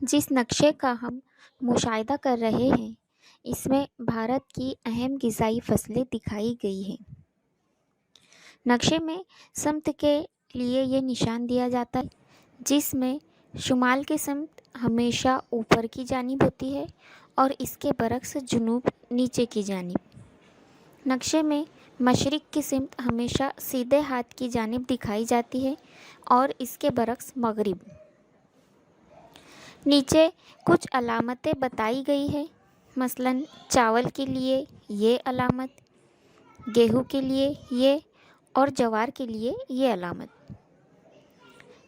जिस नक्शे का हम मुशाहिदा कर रहे हैं, इसमें भारत की अहम ग़िज़ाई फसलें दिखाई गई हैं। नक्शे में समत के लिए ये निशान दिया जाता है, जिसमें शुमाल की समत हमेशा ऊपर की जानिब होती है और इसके बरक्स जुनूब नीचे की जानिब। नक्शे में मशरिक़ की सिमत हमेशा सीधे हाथ की जानिब दिखाई जाती है और इसके बरक्स मगरिब। नीचे कुछ अलामतें बताई गई है, मसलन चावल के लिए ये अलामत, गेहूँ के लिए ये और जवार के लिए ये अलामत।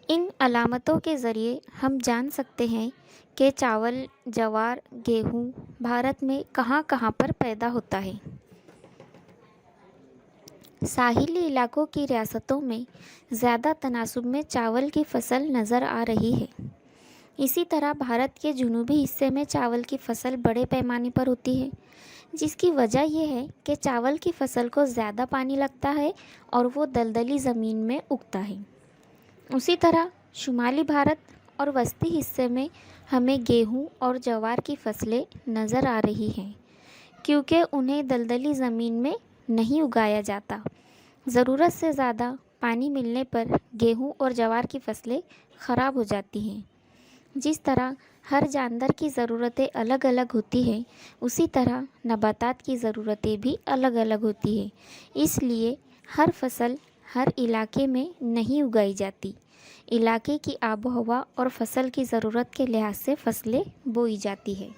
इन अलामतों के ज़रिए हम जान सकते हैं कि चावल, जवार, गेहूँ भारत में कहाँ कहाँ पर पैदा होता है। साहिली इलाकों की रियासतों में ज़्यादा तनासुब में चावल की फसल नज़र आ रही है। इसी तरह भारत के जुनूबी हिस्से में चावल की फसल बड़े पैमाने पर होती है, जिसकी वजह यह है कि चावल की फसल को ज़्यादा पानी लगता है और वो दलदली ज़मीन में उगता है। उसी तरह शुमाली भारत और वस्ती हिस्से में हमें गेहूँ और जवार की फसलें नज़र आ रही हैं, क्योंकि उन्हें दलदली ज़मीन में नहीं उगाया जाता। ज़रूरत से ज़्यादा पानी मिलने पर गेहूँ और जवार की फसलें ख़राब हो जाती हैं। जिस तरह हर जानवर की ज़रूरतें अलग अलग होती हैं, उसी तरह नबातात की ज़रूरतें भी अलग अलग होती हैं। इसलिए हर फसल हर इलाके में नहीं उगाई जाती। इलाके की आबो हवा और फसल की ज़रूरत के लिहाज से फसलें बोई जाती है।